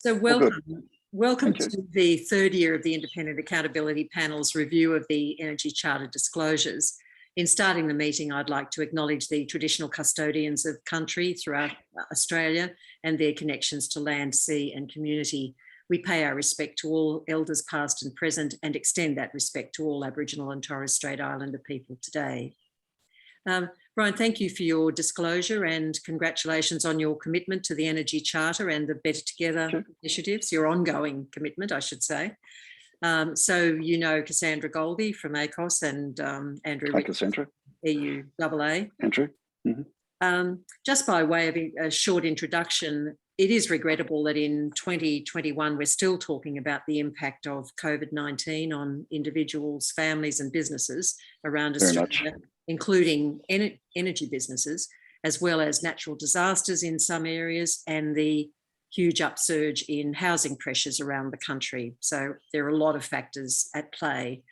So Well, good. welcome Thank you. to the third year of the Independent Accountability Panel's review of the Energy Charter disclosures. In starting the meeting, I'd like to acknowledge the traditional custodians of country throughout Australia and their connections to land, sea and community. We pay our respect to all elders past and present and extend that respect to all Aboriginal and Torres Strait Islander people today. Brian, thank you for your disclosure and congratulations on your commitment to the Energy Charter and the Better Together initiatives, your ongoing commitment, I should say. So you know Cassandra Goldie from ACOS and Andrew Cassandra. EUAA. Andrew. Just by way of a short introduction, it is regrettable that in 2021 we're still talking about the impact of COVID-19 on individuals, families and businesses around Australia, including energy businesses, as well as natural disasters in some areas and the huge upsurge in housing pressures around the country. So there are a lot of factors at play.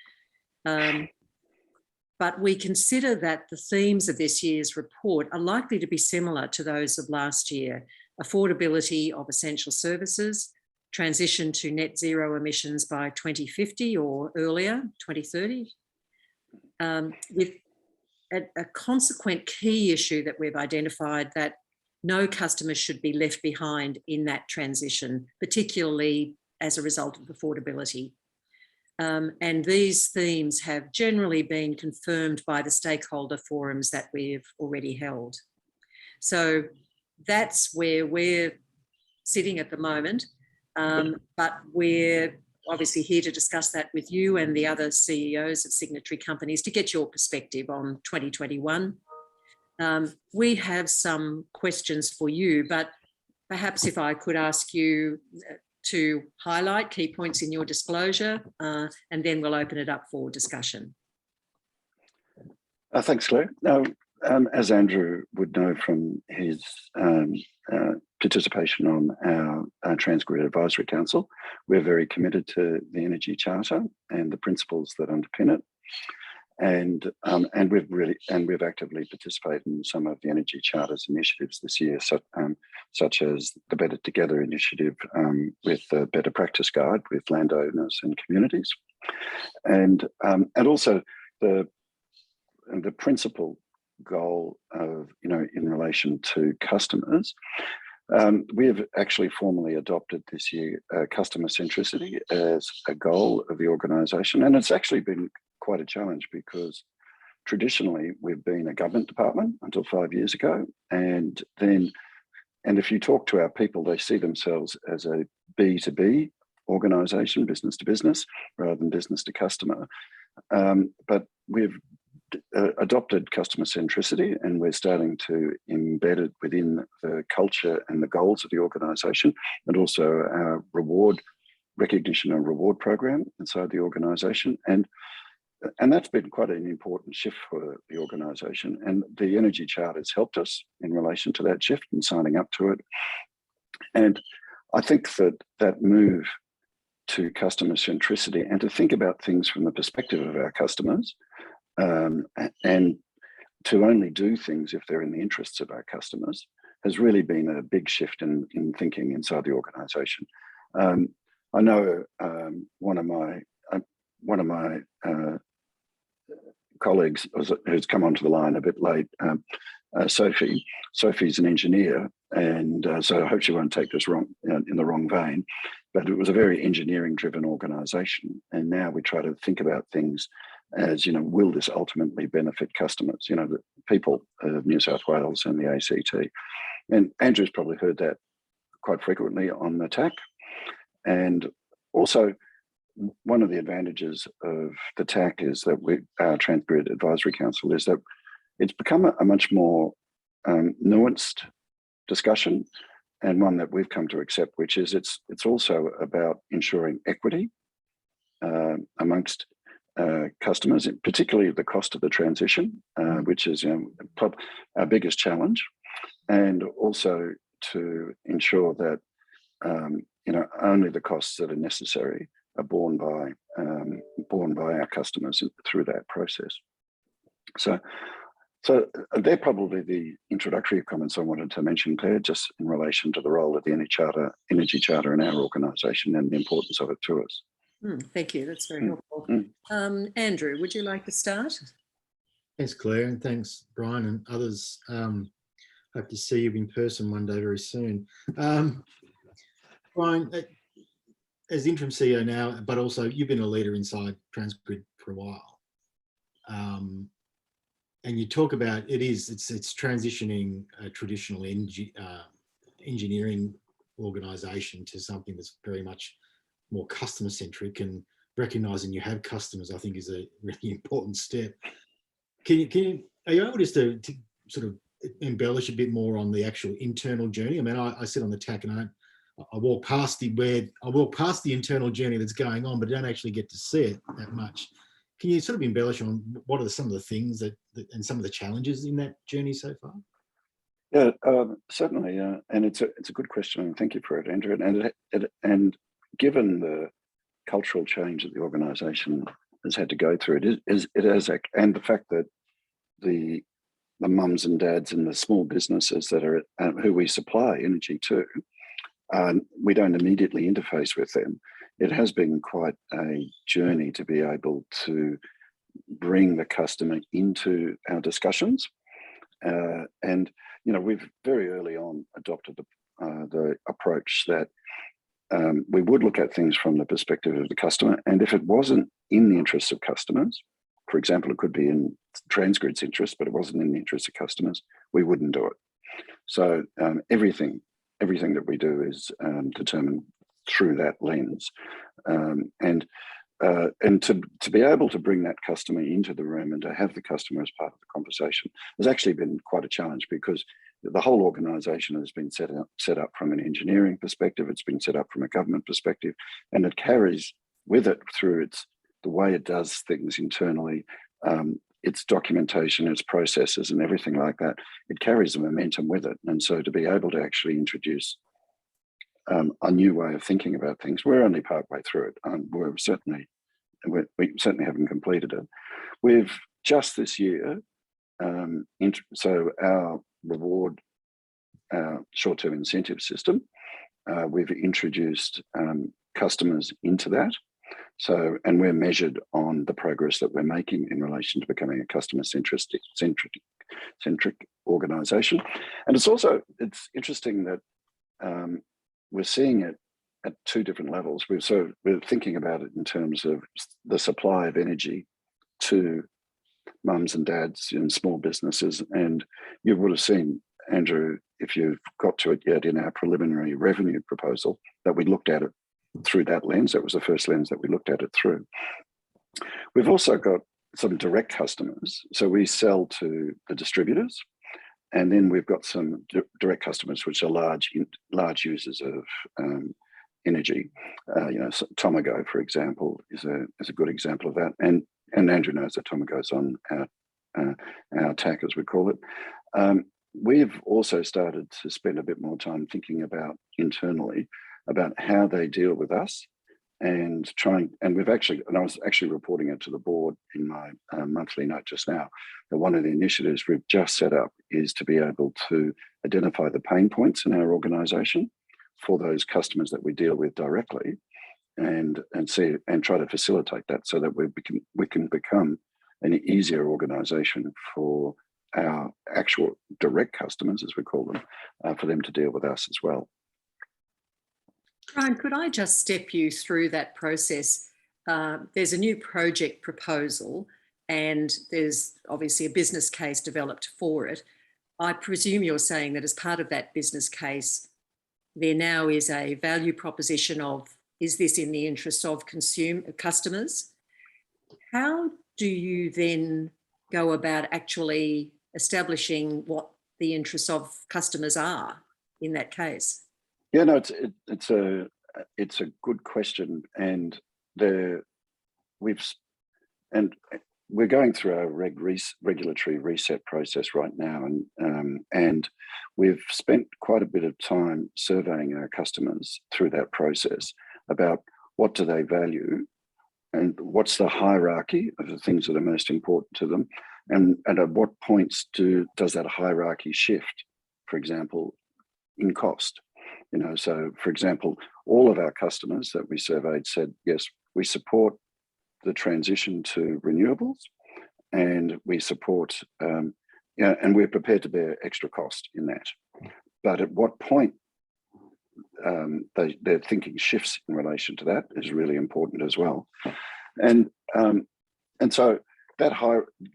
But we consider that the themes of this year's report are likely to be similar to those of last year: affordability of essential services, transition to net zero emissions by 2050 or earlier, 2030, with a consequent key issue that we've identified, that no customers should be left behind in that transition, particularly as a result of affordability. And these themes have generally been confirmed by the stakeholder forums that we've already held. So that's where we're sitting at the moment, but we're obviously here to discuss that with you and the other CEOs of signatory companies to get your perspective on 2021. We have some questions for you, but perhaps if I could ask you to highlight key points in your disclosure, and then we'll open it up for discussion. Thanks, Claire. Now, as Andrew would know from his participation on our Transgrid Advisory Council, we're very committed to the Energy Charter and the principles that underpin it. And we've actively participated in some of the Energy Charter's initiatives this year, such as the Better Together initiative with the Better Practice Guide with landowners and communities, and also the principal goal of, in relation to customers. We have actually formally adopted this year customer centricity as a goal of the organisation, and it's actually been quite a challenge because traditionally we've been a government department until 5 years ago, and if you talk to our people, they see themselves as a B2B organisation, business to business, rather than business to customer. But we've adopted customer centricity, and we're starting to embed it within the culture and the goals of the organisation, and also our recognition and reward program inside the organisation. And that's been quite an important shift for the organisation, and the Energy Charter has helped us in relation to that shift and signing up to it. And I think that move to customer centricity and to think about things from the perspective of our customers, and to only do things if they're in the interests of our customers, has really been a big shift in thinking inside the organisation. I know one of my colleagues who's come onto the line a bit late, Sophie's an engineer, and so I hope she won't take this wrong, in the wrong vein, but it was a very engineering driven organisation, and now we try to think about things as, will this ultimately benefit customers, the people of New South Wales and the ACT. And Andrew's probably heard that quite frequently on the TAC. And also, one of the advantages of the TAC is that our Transgrid Advisory Council is that it's become a much more nuanced discussion, and one that we've come to accept, which is it's also about ensuring equity amongst customers, particularly the cost of the transition, which is our biggest challenge, and also to ensure that only the costs that are necessary are borne by our customers through that process. So So they're probably the introductory comments I wanted to mention, Claire, just in relation to the role of the Energy Charter in our organisation and the importance of it to us. Thank you. That's very helpful. Andrew, would you like to start? Thanks, Claire, and thanks, Brian and others. Hope to see you in person one day very soon. Brian, as interim CEO now, but also you've been a leader inside Transgrid for a while. And you talk about it's transitioning a traditional engineering organisation to something that's very much more customer centric, and recognising you have customers, I think, is a really important step. Are you able just to sort of embellish a bit more on the actual internal journey? I mean, I sit on the TAC and I walk past the internal journey that's going on, but don't actually get to see it that much. Can you sort of embellish on what are some of the things that and some of the challenges in that journey so far? Yeah, certainly, and it's a good question, and thank you for it, Andrew. And given the cultural change that the organisation has had to go through, and the fact that the mums and dads and the small businesses that are who we supply energy to, we don't immediately interface with them. It has been quite a journey to be able to bring the customer into our discussions. And, you know, we've very early on adopted the approach that we would look at things from the perspective of the customer. And if it wasn't in the interests of customers, for example, it could be in Transgrid's interest, but it wasn't in the interest of customers, we wouldn't do it. So everything that we do is determined through that lens. And to be able to bring that customer into the room and to have the customer as part of the conversation has actually been quite a challenge, because the whole organisation has been set up from an engineering perspective. It's been set up from a government perspective, and it carries with it through the way it does things internally, its documentation, its processes, and everything like that. It carries the momentum with it, and so to be able to actually introduce a new way of thinking about things, we're only partway through it. We certainly haven't completed it. We've just this year, so our reward, short-term incentive system, we've introduced customers into that. So, and we're measured on the progress that we're making in relation to becoming a customer-centric organisation. And it's interesting that we're seeing it at two different levels. We're thinking about it in terms of the supply of energy to mums and dads and small businesses. And you would have seen, Andrew, if you've got to it yet, in our preliminary revenue proposal, that we looked at it through that lens. That was the first lens that we looked at it through. We've also got some direct customers. So we sell to the distributors, and then we've got some direct customers, which are large users of energy. You know, so Tomago, for example, is a good example of that. And Andrew knows that Tomago's on our TAC, as we call it. We've also started to spend a bit more time thinking about internally about how they deal with us, and I was actually reporting it to the board in my monthly note just now, that one of the initiatives we've just set up is to be able to identify the pain points in our organisation for those customers that we deal with directly, and try to facilitate that so that we can become an easier organisation for our actual direct customers, as we call them, for them to deal with us as well. Brian, could I just step you through that process? There's a new project proposal, and there's obviously a business case developed for it. I presume you're saying that as part of that business case, there now is a value proposition of, is this in the interest of customers? How do you then go about actually establishing what the interests of customers are in that case? Yeah, no, it's a good question, and we're going through our regulatory reset process right now, and we've spent quite a bit of time surveying our customers through that process about what do they value and what's the hierarchy of the things that are most important to them, and at what points does that hierarchy shift, for example, in cost? So for example, all of our customers that we surveyed said, yes, we support the transition to renewables, and we support, and we're prepared to bear extra cost in that. But at what point their thinking shifts in relation to that is really important as well. And so that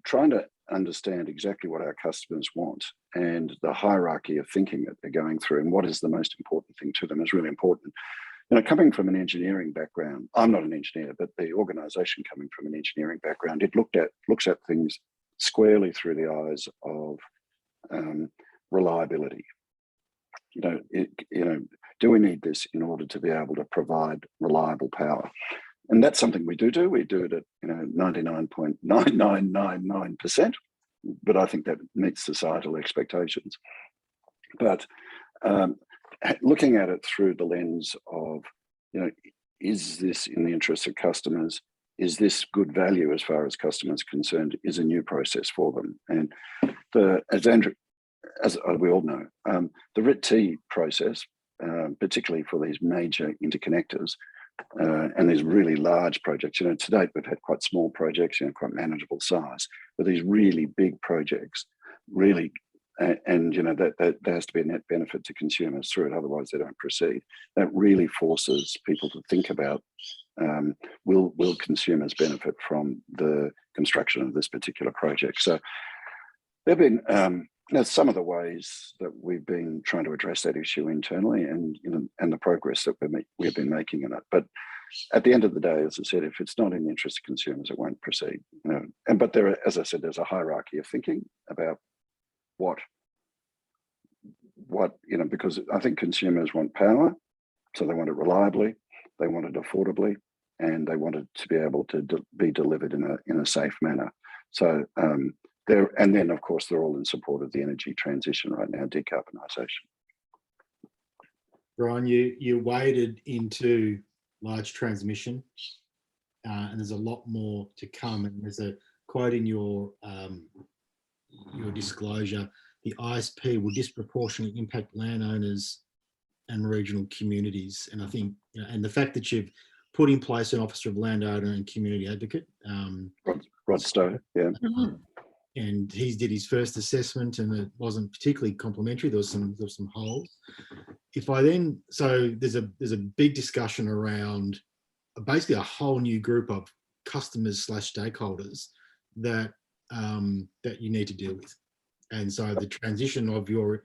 trying to understand exactly what our customers want and the hierarchy of thinking that they're going through and what is the most important thing to them is really important. Coming from an engineering background, I'm not an engineer, but the organisation coming from an engineering background, it looks at things squarely through the eyes of reliability. Do we need this in order to be able to provide reliable power? And that's something we do. We do it at 99.9999%, but I think that meets societal expectations. But looking at it through the lens of, is this in the interest of customers? Is this good value as far as customers are concerned? Is a new process for them? And as we all know, the RIT-T process, particularly for these major interconnectors and these really large projects, to date we've had quite small projects, quite manageable size, but these really big projects really, and that there has to be a net benefit to consumers through it, otherwise they don't proceed. That really forces people to think about, will consumers benefit from the construction of this particular project? So there have been some of the ways that we've been trying to address that issue internally, and the progress that we've been making in it. But at the end of the day, as I said, if it's not in the interest of consumers, it won't proceed. But as I said, there's a hierarchy of thinking about what because I think consumers want power, so they want it reliably, they want it affordably, and they want it to be able to be delivered in a safe manner. So and then of course they're all in support of the energy transition right now, decarbonisation. Brian, you waded into large transmission, and there's a lot more to come. And there's a quote in your disclosure: the ISP will disproportionately impact landowners and regional communities. And I think, and the fact that you've put in place an Officer of Landowner and Community Advocate, Rod Stowe, yeah. And he did his first assessment, and it wasn't particularly complimentary. There was some holes. So there's a big discussion around basically a whole new group of customers / stakeholders that you need to deal with. And so the transition of your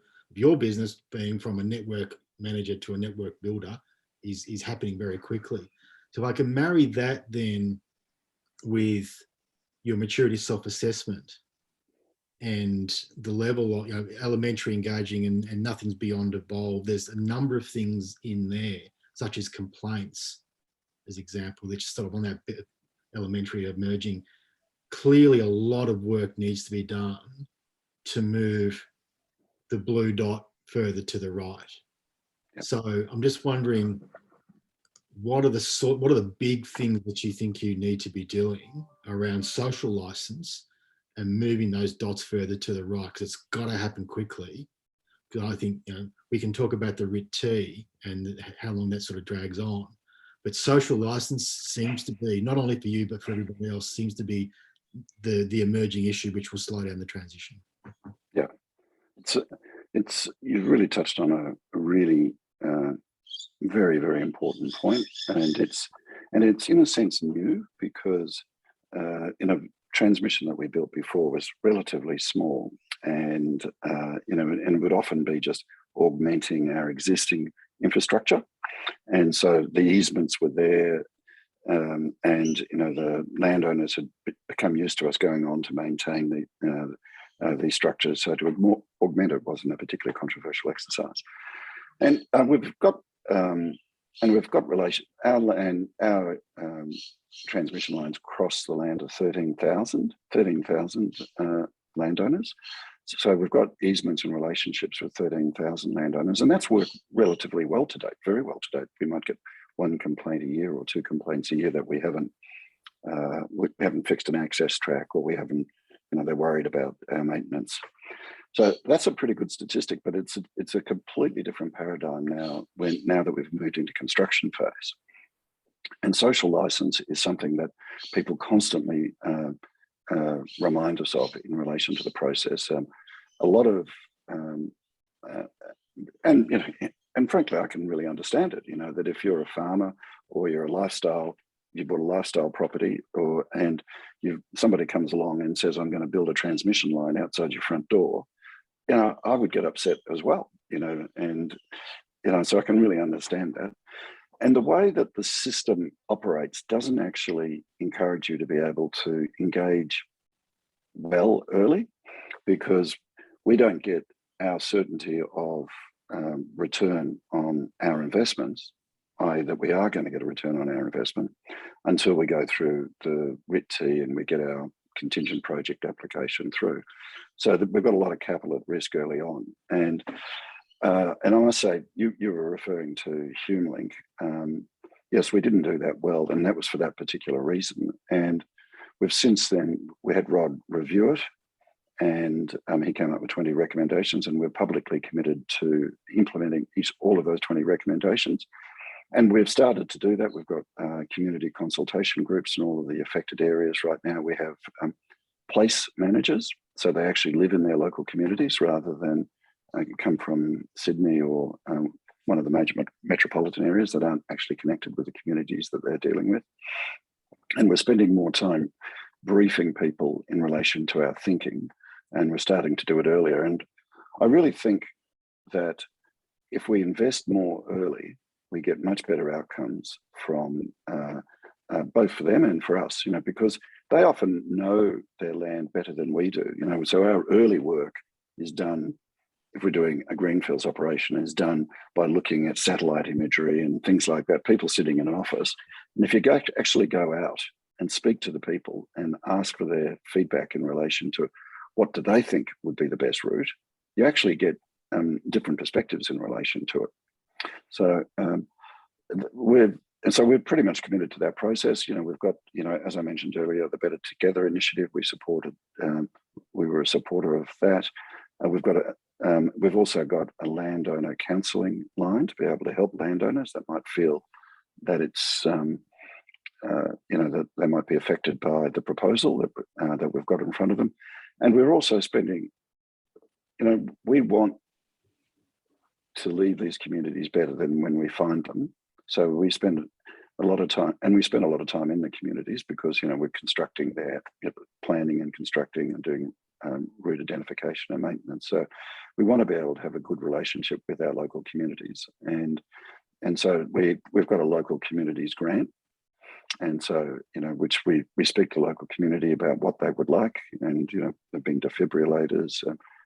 business being from a network manager to a network builder is happening very quickly. So if I can marry that then with your maturity self-assessment and the level of elementary engaging and nothing's beyond evolved, there's a number of things in there, such as complaints, as example, that's sort of on that bit of elementary emerging. Clearly a lot of work needs to be done to move the blue dot further to the right. Yep. So I'm just wondering, what are the big things that you think you need to be doing around social license and moving those dots further to the right? Because it's got to happen quickly. Because I think we can talk about the RIT-T and how long that sort of drags on, but social license seems to be, not only for you but for everybody else, seems to be the emerging issue which will slow down the transition. Yeah, it's you've really touched on a really very, very important point, and it's in a sense new, because transmission that we built before was relatively small, and and would often be just augmenting our existing infrastructure, and so the easements were there, and the landowners had become used to us going on to maintain these structures, so to augment it wasn't a particularly controversial exercise. And we've got our transmission lines cross the land of 13,000 landowners. So we've got easements and relationships with 13,000 landowners, and that's worked relatively well to date, very well to date. We might get one complaint a year or two complaints a year that we haven't fixed an access track, or we haven't they're worried about our maintenance. So that's a pretty good statistic, but it's a completely different paradigm now that we've moved into construction phase. And social license is something that people constantly remind us of in relation to the process. A lot of and frankly, I can really understand it. That if you're a farmer or you're you bought a lifestyle property, and somebody comes along and says, "I'm going to build a transmission line outside your front door," I would get upset as well. And so I can really understand that. And the way that the system operates doesn't actually encourage you to be able to engage well early, because we don't get our certainty of return on our investments, i.e. that we are going to get a return on our investment, until we go through the RIT and we get our contingent project application through. So that we've got a lot of capital at risk early on. And I must say, you were referring to HumeLink. Yes, we didn't do that well, and that was for that particular reason. And we've since then, we had Rod review it, and he came up with 20 recommendations, and we're publicly committed to implementing all of those 20 recommendations. And we've started to do that. We've got community consultation groups in all of the affected areas right now. We have place managers, so they actually live in their local communities rather than come from Sydney or one of the major metropolitan areas that aren't actually connected with the communities that they're dealing with. And we're spending more time briefing people in relation to our thinking, and we're starting to do it earlier. And I really think that if we invest more early, we get much better outcomes from both for them and for us, because they often know their land better than we do. So our early work is done, if we're doing a greenfields operation, is done by looking at satellite imagery and things like that, people sitting in an office. And if you actually go out and speak to the people and ask for their feedback in relation to what do they think would be the best route, you actually get different perspectives in relation to it. So we're pretty much committed to that process. We've got, as I mentioned earlier, the Better Together initiative. We were a supporter of that. We've also got a landowner counselling line to be able to help landowners that might feel that it's that they might be affected by the proposal that we've got in front of them. And we're also spending, we want to leave these communities better than when we find them. So we spend a lot of time, and we spend a lot of time in the communities because, we're constructing there, planning and constructing and doing route identification and maintenance. So we want to be able to have a good relationship with our local communities. And so we've got a local communities grant. And so, which we speak to local community about what they would like. And, there've been defibrillators,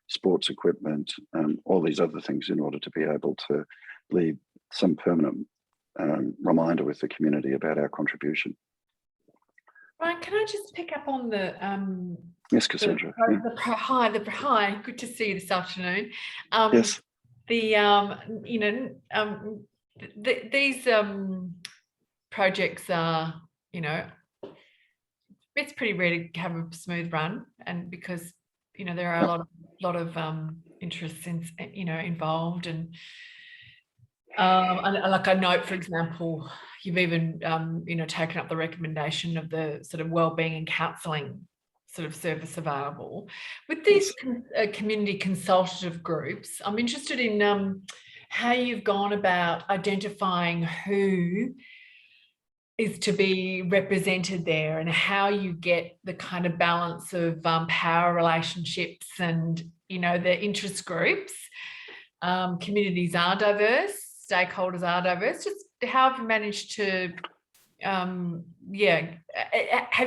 sports equipment, all these other things in order to be able to leave some permanent reminder with the community about our contribution. Ryan, can I just pick up on the yes, Cassandra. Hi, good to see you this afternoon. Yes. These projects are, it's pretty rare to have a smooth run, and because there are a lot of interests involved, and like I note, for example, you've even taken up the recommendation of the sort of wellbeing and counselling sort of service available with these community consultative groups. I'm interested in how you've gone about identifying who is to be represented there, and how you get the kind of balance of power relationships and the interest groups. Communities are diverse, stakeholders are diverse. Just how have you managed to have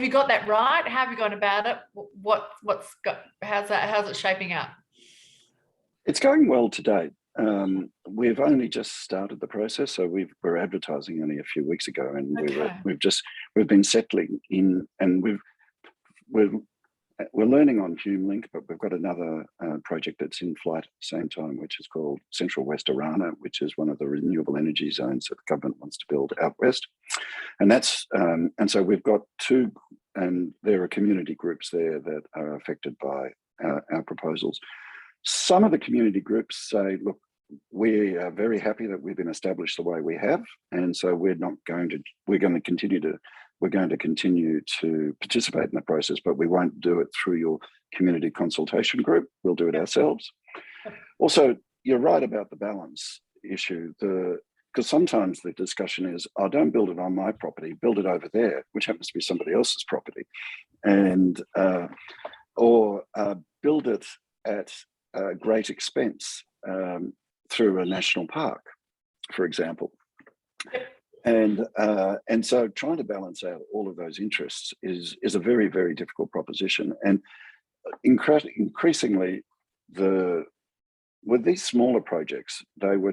you got that right? How have you gone about it? How's it shaping up? It's going well to date. We've only just started the process, so we're advertising only a few weeks ago, and we've been settling in, and we've we're learning on HumeLink, but we've got another project that's in flight at the same time, which is called Central West Arana, which is one of the renewable energy zones that the government wants to build out west. And that's and so we've got two, and there are community groups there that are affected by our proposals. Some of the community groups say, look, we are very happy that we've been established the way we have, and so we're going to continue to participate in the process, but we won't do it through your community consultation group. We'll do it ourselves. Also, you're right about the balance issue, because sometimes the discussion is, oh, don't build it on my property, build it over there, which happens to be somebody else's property, and or build it at great expense through a national park, for example. And so trying to balance out all of those interests is a very, very difficult proposition. And increasingly, with these smaller projects, they were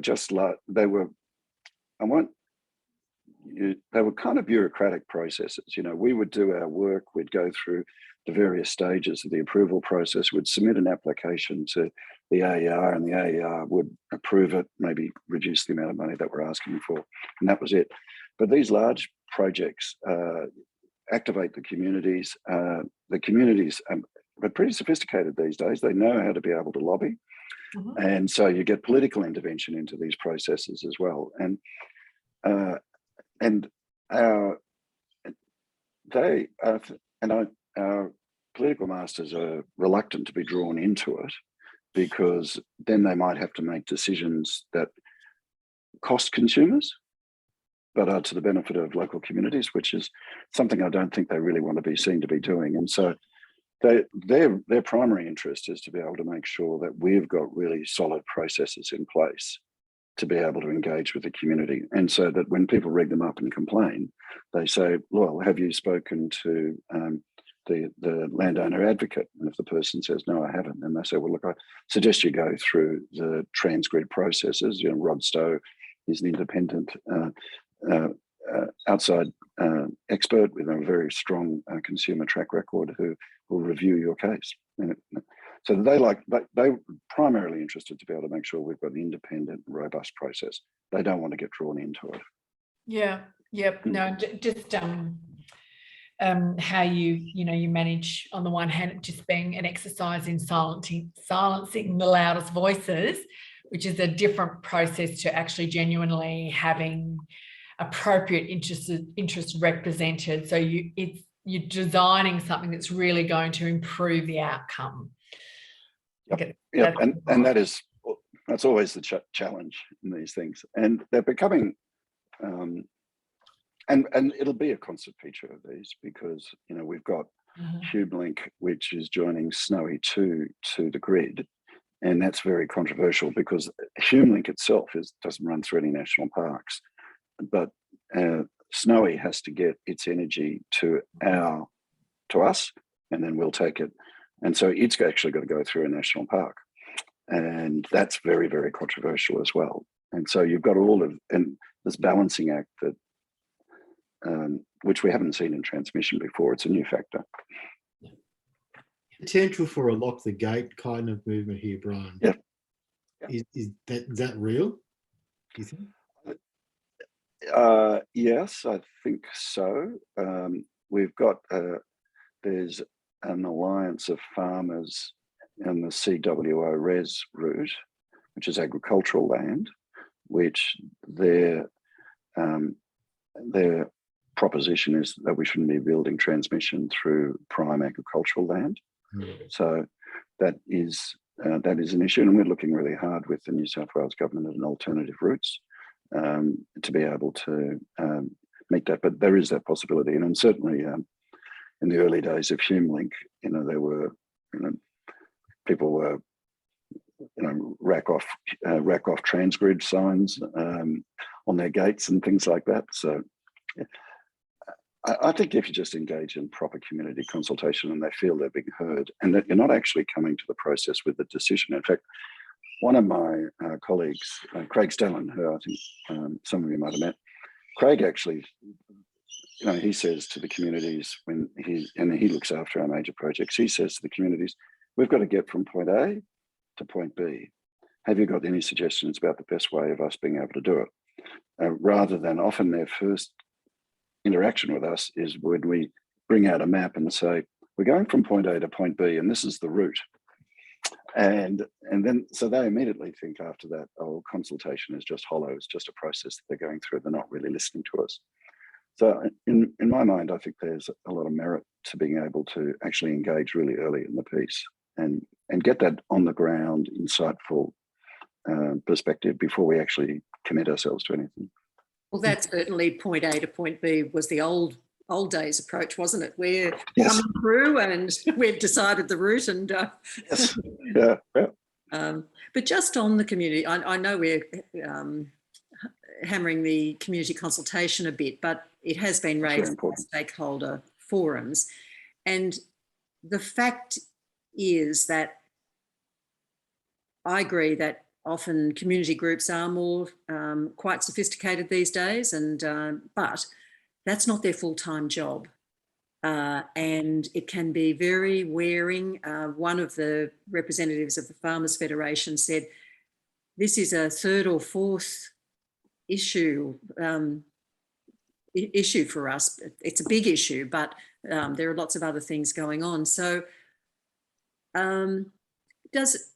kind of bureaucratic processes. You know, we would do our work, we'd go through the various stages of the approval process, we'd submit an application to the AER, and the AER would approve it, maybe reduce the amount of money that we're asking for, and that was it. But these large projects activate the communities. The communities are pretty sophisticated these days. They know how to be able to lobby. Mm-hmm. And so you get political intervention into these processes as well. Our political masters are reluctant to be drawn into it, because then they might have to make decisions that cost consumers, but are to the benefit of local communities, which is something I don't think they really want to be seen to be doing. And so their primary interest is to be able to make sure that we've got really solid processes in place to be able to engage with the community. And so that when people rig them up and complain, they say, well, have you spoken to the landowner advocate? And if the person says, no, I haven't, then they say, well, look, I suggest you go through the Transgrid processes. You know, Rod Stowe is an independent outside expert with a very strong consumer track record who will review your case. And so they're primarily interested to be able to make sure we've got an independent, robust process. They don't want to get drawn into it. Yeah. Yep. No, just how you manage, on the one hand, it just being an exercise in silencing the loudest voices, which is a different process to actually genuinely having appropriate interest represented. So you're designing something that's really going to improve the outcome. Yep. And that's always the challenge in these things, and they're becoming and it'll be a constant feature of these, because we've got HumeLink, which is joining Snowy 2 to the grid, and that's very controversial because HumeLink itself doesn't run through any national parks, but Snowy has to get its energy to us, and then we'll take it, and so it's actually got to go through a national park, and that's very, very controversial as well. And so you've got and this balancing act that which we haven't seen in transmission before. It's a new factor. Potential for a lock the gate kind of movement here, Brian. Yeah. Is that real, do you think? Yes, I think so. We've got there's an alliance of farmers in the CWO res route, which is agricultural land, which their proposition is that we shouldn't be building transmission through prime agricultural land. So that is an issue, and we're looking really hard with the New South Wales government at alternative routes to be able to meet that. But there is that possibility, and certainly in the early days of HumeLink, there were people were rack off Transgrid signs on their gates and things like that. So I think if you just engage in proper community consultation and they feel they're being heard, and that you're not actually coming to the process with a decision. In fact, one of my colleagues, Craig Stellan, who I think some of you might have met, Craig actually he says to the communities when he looks after our major projects, he says to the communities, we've got to get from point A to point B. Have you got any suggestions about the best way of us being able to do it? Rather than often their first interaction with us is when we bring out a map and say, we're going from point A to point B, and this is the route. And then, so they immediately think after that, oh, consultation is just hollow, it's just a process that they're going through, they're not really listening to us. So in my mind, I think there's a lot of merit to being able to actually engage really early in the piece and get that on the ground, insightful perspective before we actually commit ourselves to anything. Well, that's certainly point A to point B was the old days approach, wasn't it? We're coming through and we've decided the route and yes. Yeah. But just on the community, I know we're hammering the community consultation a bit, but it has been raised by stakeholder forums. And the fact is that I agree that often community groups are more quite sophisticated these days, and but that's not their full-time job. And it can be very wearing. One of the representatives of the Farmers Federation said, this is a third or fourth issue for us. It's a big issue, but there are lots of other things going on. So does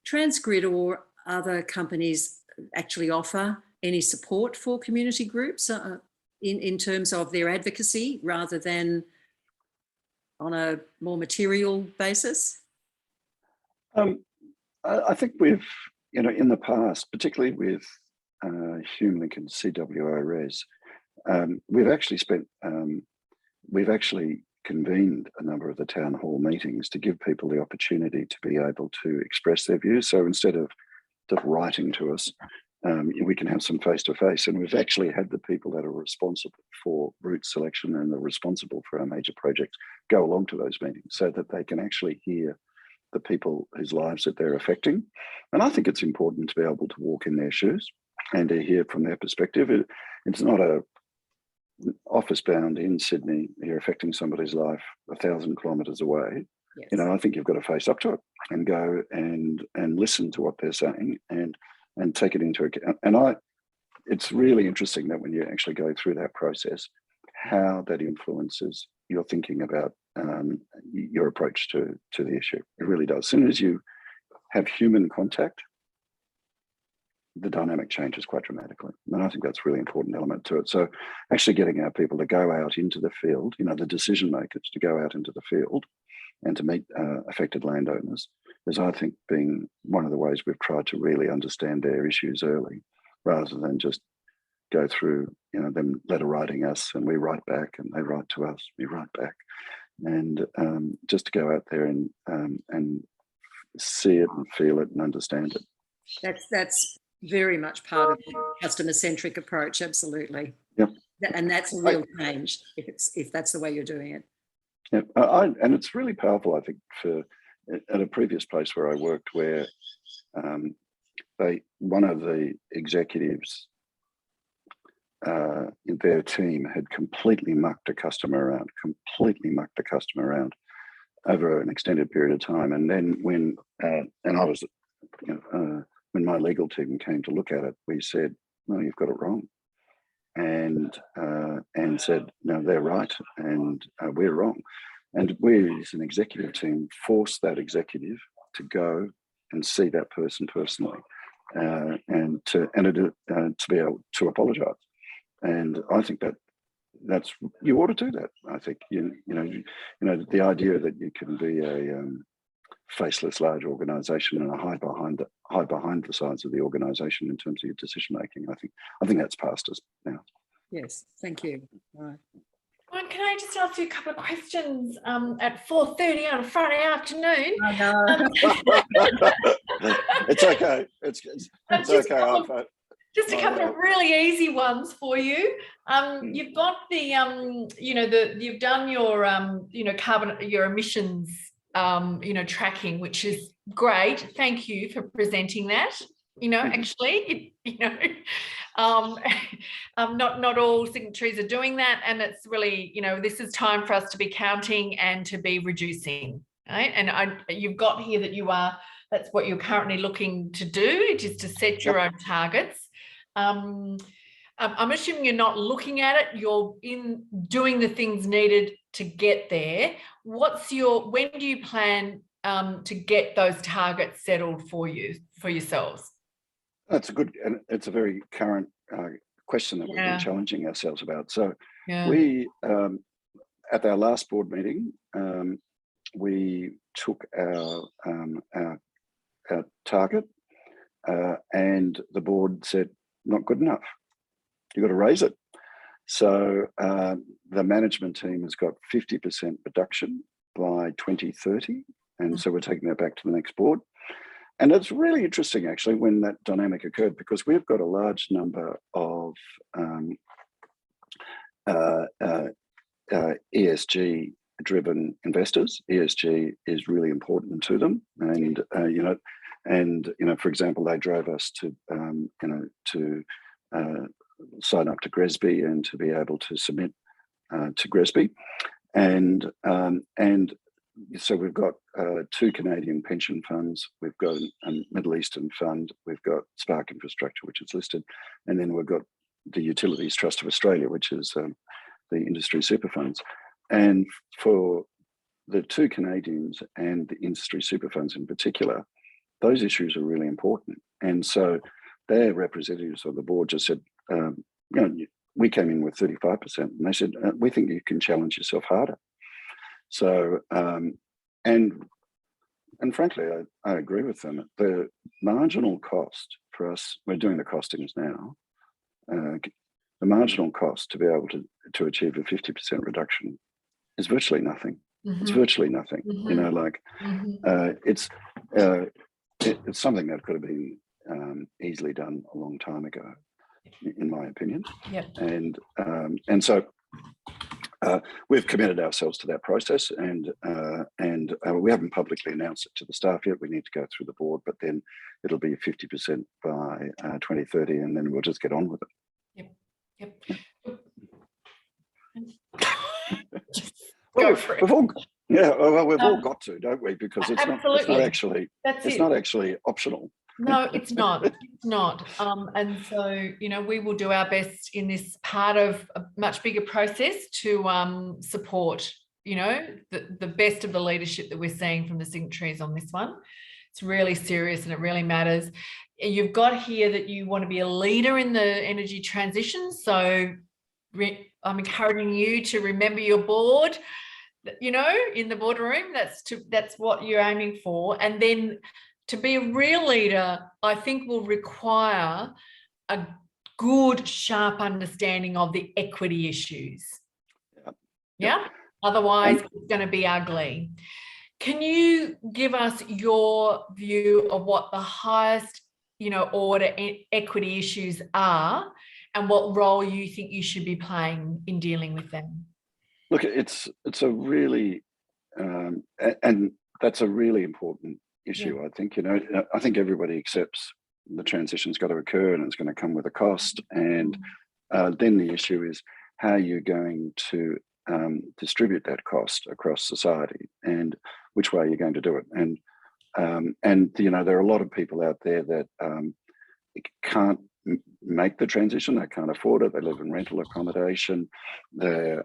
Transgrid or other companies actually offer any support for community groups in terms of their advocacy rather than on a more material basis? I think we've, in the past, particularly with Hume Lincoln CWO Res, we've actually convened a number of the town hall meetings to give people the opportunity to be able to express their views. So instead of just writing to us, we can have some face-to-face. And we've actually had the people that are responsible for route selection and are responsible for our major projects go along to those meetings so that they can actually hear the people whose lives that they're affecting. And I think it's important to be able to walk in their shoes and to hear from their perspective. It's not a office bound in Sydney, you're affecting somebody's life 1,000 kilometres away. Yes. I think you've got to face up to it and go and listen to what they're saying and take it into account. And it's really interesting that when you actually go through that process, how that influences your thinking about your approach to the issue. It really does. As soon as you have human contact, the dynamic changes quite dramatically. And I think that's a really important element to it. So actually getting our people to go out into the field, the decision makers to go out into the field and to meet affected landowners is, I think, being one of the ways we've tried to really understand their issues early, rather than just go through, them letter writing us and we write back and they write to us, we write back. And just to go out there and see it and feel it and understand it. That's very much part of the customer-centric approach, absolutely. Yep. And that's a real change if that's the way you're doing it. Yeah, and it's really powerful, I think, at a previous place where I worked, where one of the executives in their team had completely mucked a customer around over an extended period of time. And then when I was, when my legal team came to look at it, we said, no, you've got it wrong. And said, no, they're right and we're wrong. And we, as an executive team, forced that executive to go and see that person personally and to be able to apologise. And I think that's you ought to do that. I think the idea that you can be a faceless large organisation and hide behind the size of the organisation in terms of your decision making. I think that's past us now. Yes, thank you. Right. Well, can I just ask you a couple of questions at 4:30 on a Friday afternoon? I know. It's okay. It's okay. Just a couple of really easy ones for you. You've got the you've done your your emissions tracking, which is great. Thank you for presenting that. actually, not all signatories are doing that. And it's really, this is time for us to be counting and to be reducing, right? And you've got here that that's what you're currently looking to do, which is to set your own targets. I'm assuming you're not looking at it, you're in doing the things needed to get there. When do you plan to get those targets settled for yourselves? That's and it's a very current question that we've been challenging ourselves about. So we, at our last board meeting, we took our target and the board said, not good enough. You've got to raise it. So the management team has got 50% reduction by 2030. And so we're taking that back to the next board. And it's really interesting, actually, when that dynamic occurred, because we've got a large number of ESG-driven investors. ESG is really important to them, and for example, they drove us to sign up to GRESB and to be able to submit to GRESB, and so we've got 2 Canadian pension funds, we've got a Middle Eastern fund, we've got Spark Infrastructure, which is listed, and then we've got the Utilities Trust of Australia, which is the industry super funds. And for the 2 Canadians and the industry super funds in particular, those issues are really important. And so their representatives of the board just said, we came in with 35%, and they said, we think you can challenge yourself harder. So, and frankly, I agree with them. The marginal cost for us, we're doing the costings now, the marginal cost to be able to achieve a 50% reduction is virtually nothing. It's virtually nothing. It's something that could have been easily done a long time ago, in my opinion. And so we've committed ourselves to that process, and we haven't publicly announced it to the staff yet. We need to go through the board, but then it'll be 50% by 2030, and then we'll just get on with it. Well, we've all got to, don't we? Because it's not actually optional. No, it's not. It's not. And so, we will do our best in this part of a much bigger process to support, the best of the leadership that we're seeing from the signatories on this one. It's really serious and it really matters. You've got here that you want to be a leader in the energy transition. So I'm encouraging you to remember your board, in the boardroom. That's what you're aiming for. And then to be a real leader, I think will require a good, sharp understanding of the equity issues. Otherwise, it's going to be ugly. Can you give us your view of what the highest, order equity issues are, and what role you think you should be playing in dealing with them? Look, it's a really, and that's a really important issue. I think, I think everybody accepts the transition's got to occur and it's going to come with a cost. And then the issue is how you're going to distribute that cost across society and which way you're going to do it. And there are a lot of people out there that can't make the transition. They can't afford it. They live in rental accommodation. They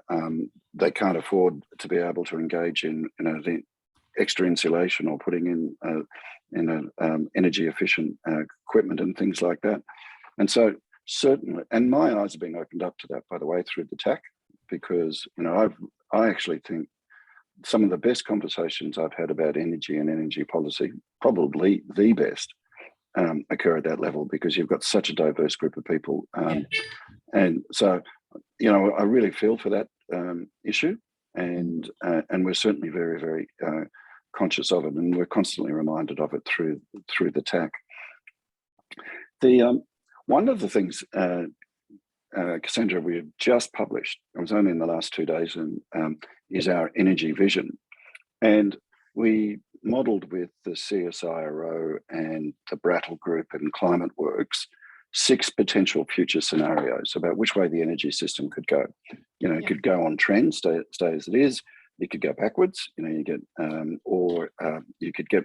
can't afford to be able to engage in the extra insulation or putting in energy efficient equipment and things like that. And so certainly, and my eyes have been opened up to that, by the way, through the TAC, because I actually think some of the best conversations I've had about energy and energy policy, probably the best, occur at that level, because you've got such a diverse group of people. And so, I really feel for that issue, and we're certainly very, very conscious of it, and we're constantly reminded of it through the TAC. One of the things, Cassandra, we have just published, it was only in the last 2 days, and is our energy vision. And we modelled with the CSIRO and the Brattle Group and Climate Works 6 potential future scenarios about which way the energy system could go. You know, it could go on trend, stay as it is. It could go backwards. You know, you get, or you could get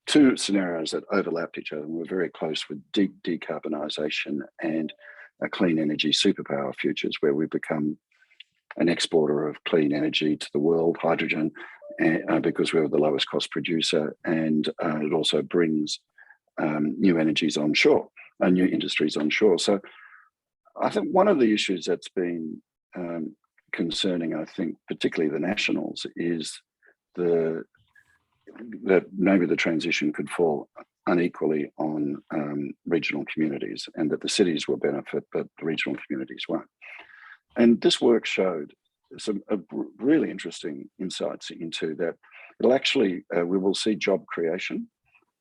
2 scenarios that overlapped each other and were very close with deep decarbonisation and a clean energy superpower futures, where we become an exporter of clean energy to the world, hydrogen, because we're the lowest cost producer, and it also brings new energies onshore and new industries onshore. So I think one of the issues that's been concerning, I think, particularly the nationals, is that maybe the transition could fall unequally on regional communities, and that the cities will benefit, but the regional communities won't. And this work showed some really interesting insights into that. It'll actually, we will see job creation,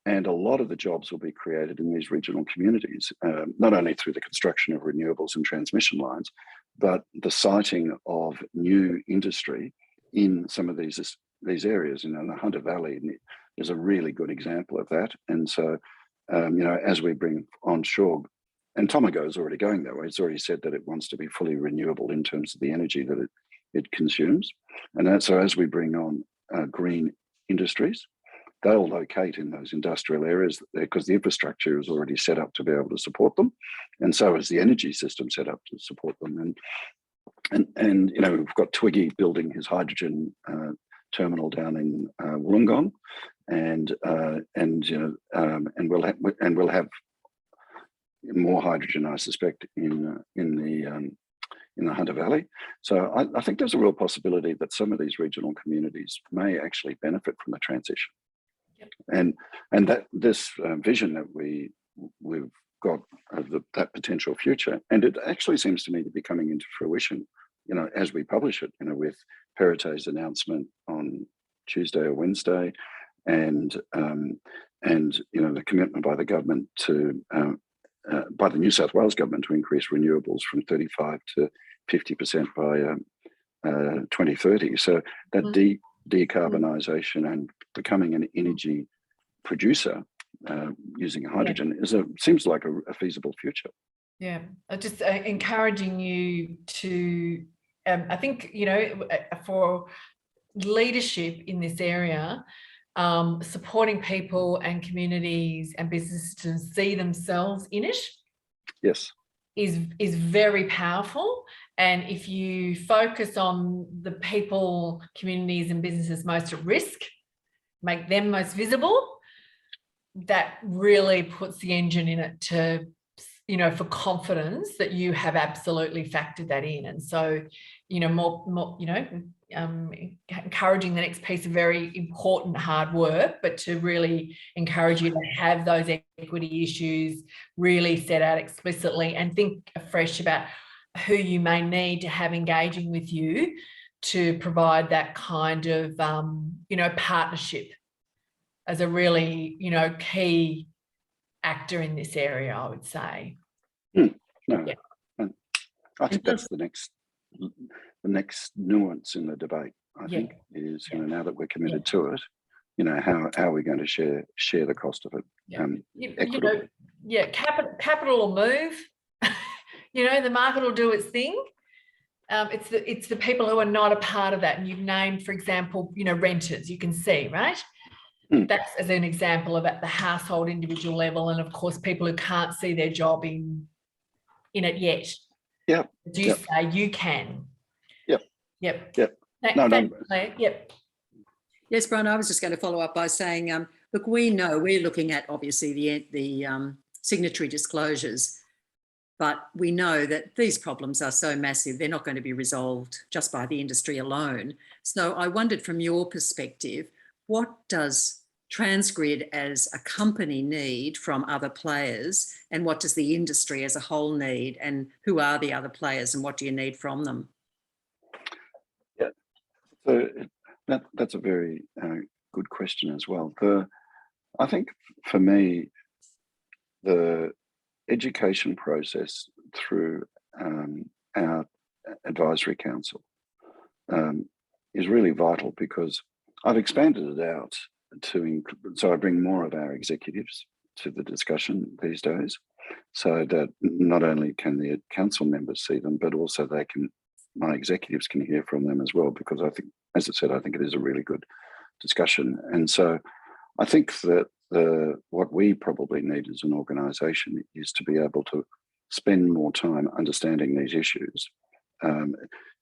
and a lot of the jobs will be created in these regional communities, not only through the construction of renewables and transmission lines, but the siting of new industry in some of these areas. You know, the Hunter Valley is a really good example of that. And so, you know, as we bring onshore, and Tomago is already going that way. It's already said that it wants to be fully renewable in terms of the energy that it consumes. And so as we bring on green industries, they'll locate in those industrial areas because the infrastructure is already set up to be able to support them. And so is the energy system set up to support them. And you know, we've got Twiggy building his hydrogen terminal down in Wollongong, and you know, and we'll have more hydrogen, I suspect, in the Hunter Valley. So I think there's a real possibility that some of these regional communities may actually benefit from the transition. Yep. And that this vision that we've got of that potential future, and it actually seems to me to be coming into fruition, you know, as we publish it, you know, with Perete's announcement on Tuesday or Wednesday, and you know, the commitment by the government to by the New South Wales government to increase renewables from 35 to 50% by 2030. So that decarbonisation and becoming an energy producer using hydrogen seems like a feasible future. Yeah, just encouraging you to, I think, you know, for leadership in this area, supporting people and communities and businesses to see themselves in it, yes, is very powerful. And if you focus on the people, communities and businesses most at risk, make them most visible, that really puts the engine in it to, you know, for confidence that you have absolutely factored that in. And so, you know, more you know, encouraging the next piece of very important hard work, but to really encourage you to have those equity issues really set out explicitly, and think afresh about who you may need to have engaging with you to provide that kind of, you know, partnership as a really, you know, key actor in this area, I would say. No, yeah. I think that's the next nuance in the debate. I think is, you know, now that we're committed to it, you know, how are we going to share the cost of it? You know, capital will move. You know, the market will do its thing. It's the people who are not a part of that. And you've named, for example, you know, renters. You can see, right? That's as an example of at the household individual level, and of course people who can't see their job in it yet. Yeah. Do you say you can? Yep. Yep. Yes, Brian, I was just going to follow up by saying, look, we know we're looking at obviously the signatory disclosures, but we know that these problems are so massive, they're not going to be resolved just by the industry alone. So I wondered, from your perspective, what does Transgrid as a company need from other players, and what does the industry as a whole need, and who are the other players and what do you need from them? Yeah, so that's a very good question as well. I think for me, the education process through our advisory council is really vital, because I've expanded it out so I bring more of our executives to the discussion these days, so that not only can the council members see them, but also my executives can hear from them as well, because I think, as I said, I think it is a really good discussion. And so I think that what we probably need as an organisation is to be able to spend more time understanding these issues.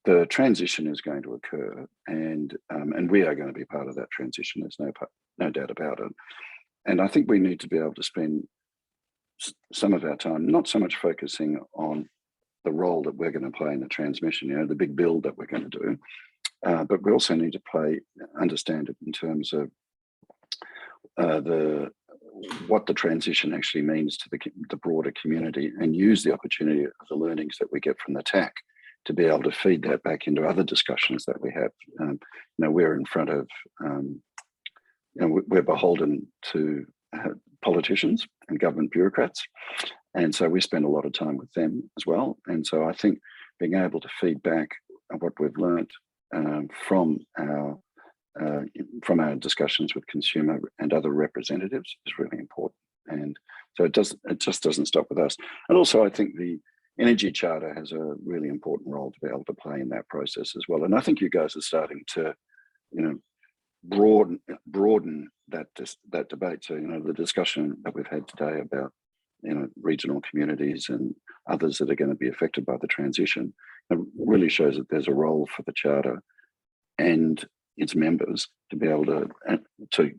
The transition is going to occur, and we are going to be part of that transition. There's no doubt about it. And I think we need to be able to spend some of our time not so much focusing on the role that we're going to play in the transmission, the big build that we're going to do, but we also need to understand it in terms of what the transition actually means to the broader community, and use the opportunity of the learnings that we get from the TAC to be able to feed that back into other discussions that we have. We're in front of, we're beholden to politicians and government bureaucrats, and so we spend a lot of time with them as well. And so I think being able to feed back what we've learned from our discussions with consumer and other representatives is really important. And so it just doesn't stop with us. And also I think the Energy Charter has a really important role to be able to play in that process as well. And I think you guys are starting to, broaden that debate. So, the discussion that we've had today about, regional communities and others that are going to be affected by the transition, it really shows that there's a role for the Charter and its members to be able to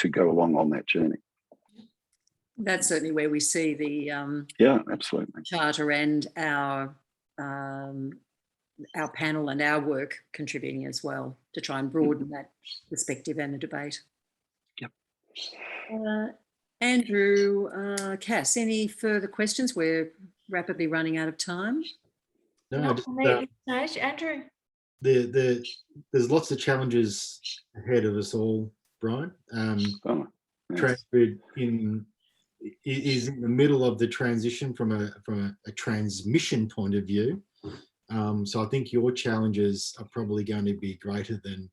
go along on that journey. That's certainly where we see the absolutely, Charter and our panel and our work contributing as well to try and broaden that perspective and the debate. Yep. Andrew, Cass, any further questions? We're rapidly running out of time. No, Not for me at this stage, Andrew. There's lots of challenges ahead of us all, Brian. Transgrid is in the middle of the transition from a transmission point of view. So I think your challenges are probably going to be greater than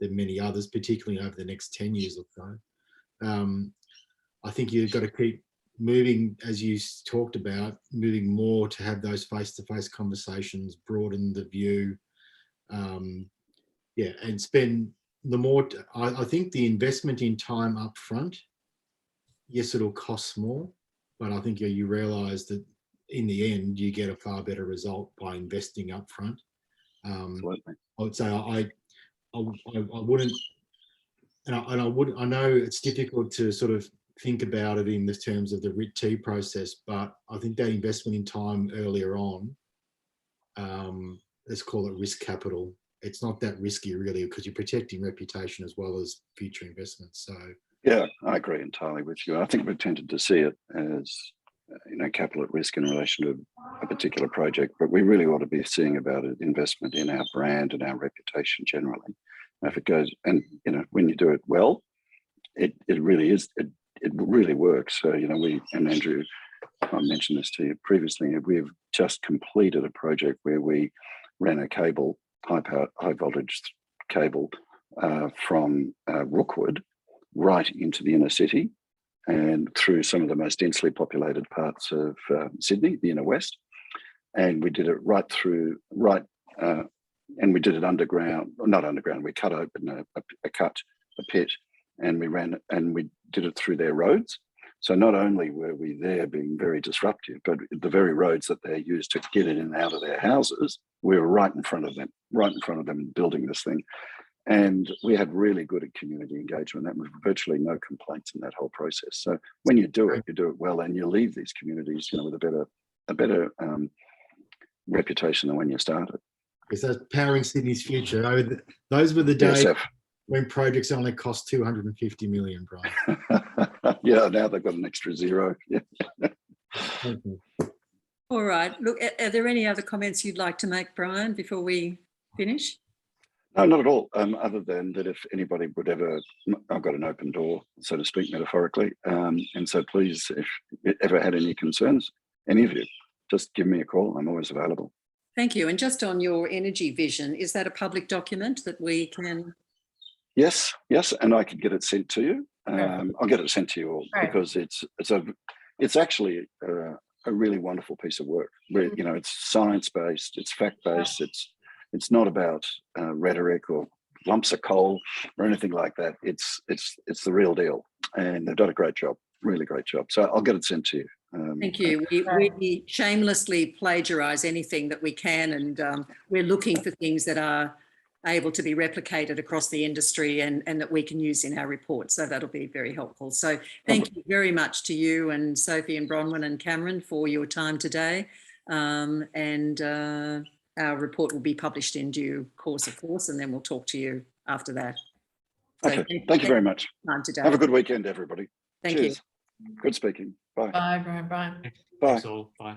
many others, particularly over the next 10 years or so. I think you've got to keep moving, as you talked about, moving more to have those face-to-face conversations, broaden the view, and spend the more. I think the investment in time up front, yes, it'll cost more, but I think you realise that in the end you get a far better result by investing up front. Absolutely. I would say I wouldn't, and I know it's difficult to sort of think about it in the terms of the RIT-T process, but I think that investment in time earlier on, let's call it risk capital. It's not that risky really, because you're protecting reputation as well as future investments. So yeah, I agree entirely with you. I think we've tended to see it as capital at risk in relation to a particular project, but we really ought to be seeing about it investment in our brand and our reputation generally. If it goes, and when you do it well, it really is. It really works. So we, and Andrew, I mentioned this to you previously, we've just completed a project where we ran a cable, high voltage cable from Rookwood right into the inner city and through some of the most densely populated parts of Sydney, the inner west. And we did it and we did it underground, not underground, we cut open a pit, and we did it through their roads. So not only were we there being very disruptive, but the very roads that they used to get in and out of their houses, we were right in front of them building this thing. And we had really good community engagement. That was virtually no complaints in that whole process. So when you do it well, and you leave these communities, with a better reputation than when you started. Yes, that's powering Sydney's future. Those were the days when projects only cost 250 million, Brian. Yeah, now they've got an extra zero. Yeah. Thank you. All right. Look, are there any other comments you'd like to make, Brian, before we finish? No, not at all. Other than that, if anybody would ever, I've got an open door, so to speak, metaphorically. And so please, if you ever had any concerns, any of you, just give me a call. I'm always available. Thank you. And just on your energy vision, is that a public document that we can Yes, and I could get it sent to you. Great. I'll get it sent to you all Great. because it's actually a really wonderful piece of work. Where, you know, it's science-based, it's fact-based, it's not about rhetoric or lumps of coal or anything like that. It's the real deal, and they've done a great job, really great job. So I'll get it sent to you. Thank you. We shamelessly plagiarise anything that we can, and we're looking for things that are able to be replicated across the industry and that we can use in our report. So that'll be very helpful. So thank you very much to you and Sophie and Bronwyn and Cameron for your time today. Our report will be published in due course, of course, and then we'll talk to you after that. So okay, thank you very much. Today. Have a good weekend, everybody. Thank Cheers. you. Good speaking. Bye. Bye, Brian. Bye. Bye. Thanks all. Bye.